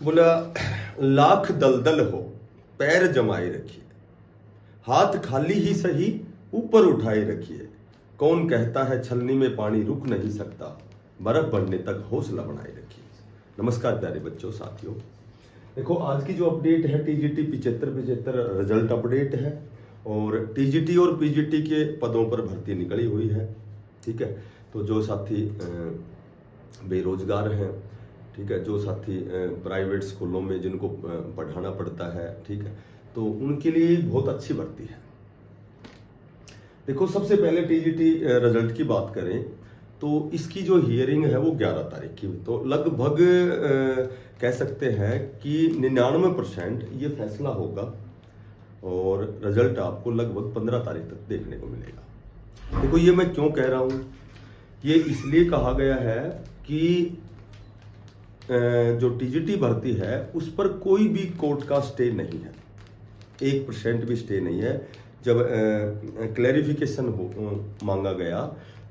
बोला लाख दलदल हो पैर जमाए रखिए, हाथ खाली ही सही ऊपर उठाए रखिए। कौन कहता है छलनी में पानी रुक नहीं सकता, बर्फ बढ़ने तक हौसला बनाए रखिए। नमस्कार प्यारे बच्चों साथियों, देखो आज की जो अपडेट है टीजीटी 75 रिजल्ट अपडेट है और टीजीटी और पीजीटी के पदों पर भर्ती निकली हुई है। ठीक है, तो जो साथी बेरोजगार हैं, ठीक है, जो साथी प्राइवेट स्कूलों में जिनको पढ़ाना पड़ता है, ठीक है, तो उनके लिए बहुत अच्छी भर्ती है। देखो सबसे पहले टीजीटी रिजल्ट की बात करें तो इसकी जो हियरिंग है वो 11 तारीख की, तो लगभग कह सकते हैं कि 99% ये फैसला होगा और रिजल्ट आपको लगभग 15 तारीख तक देखने को मिलेगा। देखो ये मैं क्यों कह रहा हूँ, ये इसलिए कहा गया है कि जो टीजीटी भर्ती है उस पर कोई भी कोर्ट का स्टे नहीं है, 1% भी स्टे नहीं है। जब क्लैरिफिकेशन मांगा गया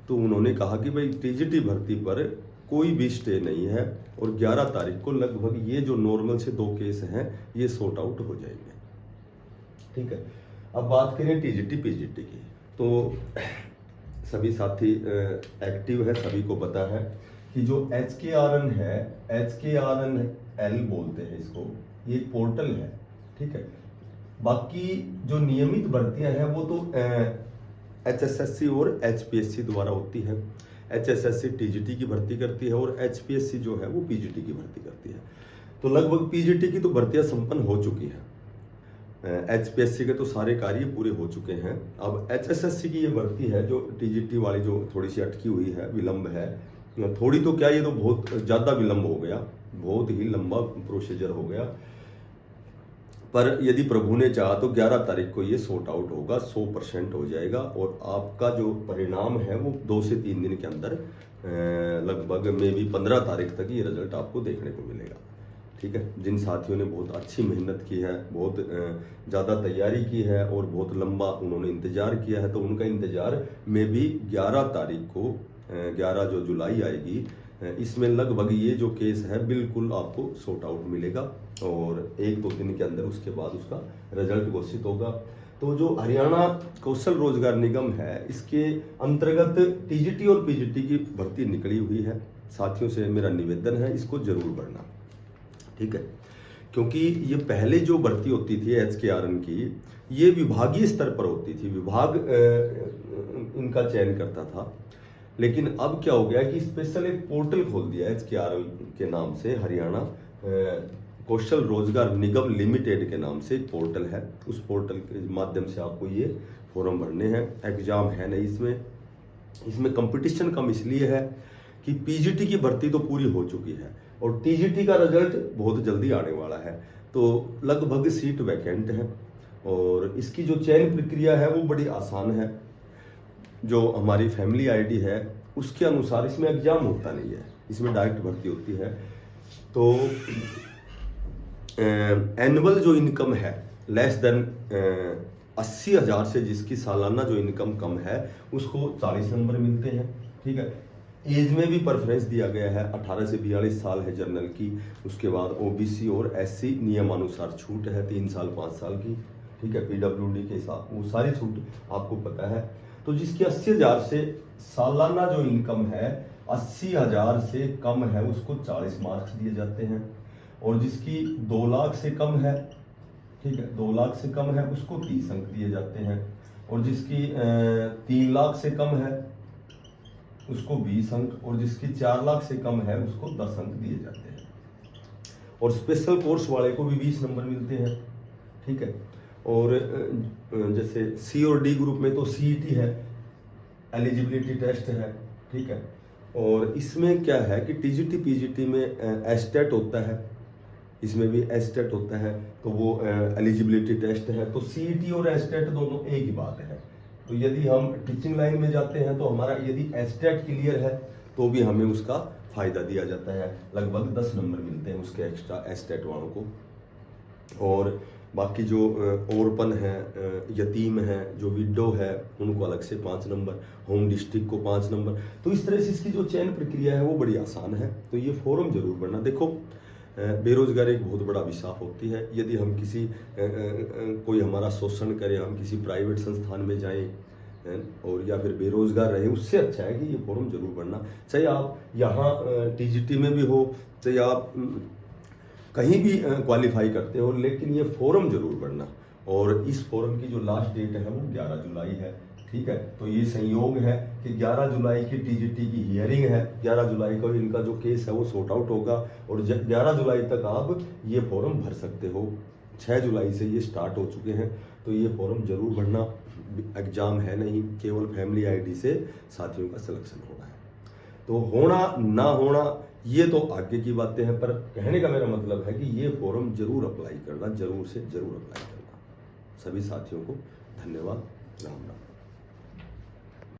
तो उन्होंने कहा कि भाई टीजीटी भर्ती पर कोई भी स्टे नहीं है और 11 तारीख को लगभग ये जो नॉर्मल से 2 केस हैं ये सॉर्ट आउट हो जाएंगे। ठीक है, अब बात करें टीजीटी पीजीटी की, तो सभी साथी एक्टिव है, सभी को पता है कि जो HKRN है, HKRNL बोलते हैं इसको, ये एक पोर्टल है। ठीक है, बाकी जो नियमित भर्तियां हैं वो तो HSSC और HPSC द्वारा होती है। HSSC टीजीटी की भर्ती करती है और HPSC जो है वो पीजीटी की भर्ती करती है। तो लगभग पीजीटी की तो भर्तियां संपन्न हो चुकी हैं, HPSC के तो सारे कार्य पूरे हो चुके हैं। अब HSSC की ये भर्ती है जो टीजीटी वाली जो थोड़ी सी अटकी हुई है, विलंब है, थोड़ी तो क्या, ये तो बहुत ज़्यादा विलंब हो गया, बहुत ही लंबा प्रोसीजर हो गया। पर यदि प्रभु ने चाहा तो 11 तारीख को ये सॉर्ट आउट होगा, 100% हो जाएगा और आपका जो परिणाम है वो 2 से 3 दिन के अंदर लगभग में भी 15 तारीख तक ये रिजल्ट आपको देखने को मिलेगा। ठीक है, जिन साथियों ने बहुत अच्छी मेहनत की है, बहुत ज़्यादा तैयारी की है और बहुत लंबा उन्होंने इंतज़ार किया है, तो उनका इंतज़ार में भी 11 तारीख को 11 जो जुलाई आएगी, इसमें लगभग ये जो केस है बिल्कुल आपको सॉर्ट आउट मिलेगा और 1-2 दिन के अंदर उसके बाद उसका रिजल्ट घोषित होगा। तो जो हरियाणा कौशल रोजगार निगम है इसके अंतर्गत टीजीटी और पीजीटी की भर्ती निकली हुई है। साथियों से मेरा निवेदन है इसको जरूर भरना। ठीक है, क्योंकि ये पहले जो भर्ती होती थी HKRN की, ये विभागीय स्तर पर होती थी, विभाग इनका चयन करता था। लेकिन अब क्या हो गया कि स्पेशल एक पोर्टल खोल दिया HKRN के नाम से, हरियाणा कौशल रोजगार निगम लिमिटेड के नाम से एक पोर्टल है। उस पोर्टल के माध्यम से आपको ये फॉर्म भरने हैं। एग्जाम है नहीं इसमें कंपटीशन कम इसलिए है कि पीजीटी की भर्ती तो पूरी हो चुकी है और टीजीटी का रिजल्ट बहुत जल्दी आने वाला है, तो लगभग सीट वैकेंट है और इसकी जो चयन प्रक्रिया है वो बड़ी आसान है। जो हमारी फैमिली आईडी है उसके अनुसार इसमें एग्जाम होता नहीं है, इसमें डायरेक्ट भर्ती होती है। तो एनुअल जो इनकम है लेस देन 80,000 से जिसकी सालाना जो इनकम कम है उसको 40 नंबर मिलते हैं। ठीक है, एज में भी प्रेफरेंस दिया गया है, 18 से 42 साल है जनरल की, उसके बाद ओबीसी और एससी नियमानुसार छूट है 3 साल 5 साल की। ठीक है, पीडब्ल्यूडी के हिसाब वो सारी छूट आपको पता है। तो जिसकी 80,000 से सालाना जो इनकम है 80,000 से कम है उसको 40 मार्क्स दिए जाते हैं और जिसकी 2 लाख से कम है, ठीक है, 2 लाख से कम है उसको 30 अंक दिए जाते हैं और जिसकी 3 लाख से कम है उसको 20 अंक और जिसकी 4 लाख से कम है उसको 10 अंक दिए जाते हैं और स्पेशल कोर्स वाले को भी 20 नंबर मिलते हैं। ठीक है, और जैसे सी और डी ग्रुप में तो सीईटी है, एलिजिबिलिटी टेस्ट है। ठीक है, और इसमें क्या है कि टीजीटी पीजीटी में एस्टेट होता है, इसमें भी एस्टेट होता है, तो वो एलिजिबिलिटी टेस्ट है। तो सीईटी और एस्टेट दोनों एक ही बात है। तो यदि हम टीचिंग लाइन में जाते हैं तो हमारा यदि एस्टेट क्लियर है तो भी हमें उसका फायदा दिया जाता है, लगभग 10 नंबर मिलते हैं उसके एक्स्ट्रा एस्टेट वालों को। और बाकी जो ओरपन है, यतीम है, जो विडो है उनको अलग से 5 नंबर, होम डिस्ट्रिक्ट को 5 नंबर। तो इस तरह से इसकी जो चयन प्रक्रिया है वो बड़ी आसान है, तो ये फॉर्म जरूर भरना। देखो बेरोजगारी एक बहुत बड़ा अभिशाप होती है। यदि हम किसी कोई हमारा शोषण करे, हम किसी प्राइवेट संस्थान में जाएं और या फिर बेरोजगार रहे, उससे अच्छा है कि ये फॉर्म जरूर भरना। चाहे आप यहाँ टीजीटी में भी हो, चाहे आप कहीं भी क्वालिफाई करते हो, लेकिन ये फॉर्म जरूर भरना। और इस फॉर्म की जो लास्ट डेट है वो 11 जुलाई है। ठीक है, तो ये संयोग है कि 11 जुलाई की टीजीटी की हियरिंग है। 11 जुलाई को इनका जो केस है वो सॉर्ट आउट होगा और 11 जुलाई तक आप ये फॉर्म भर सकते हो। 6 जुलाई से ये स्टार्ट हो चुके हैं, तो ये फॉर्म जरूर भरना। एग्जाम है नहीं, केवल फैमिली आईडी से साथियों का सिलेक्शन होना है। तो होना ना होना ये तो आगे की बातें हैं, पर कहने का मेरा मतलब है कि ये फॉर्म जरूर अप्लाई करना, जरूर से जरूर अप्लाई करना। सभी साथियों को धन्यवाद। राम राम।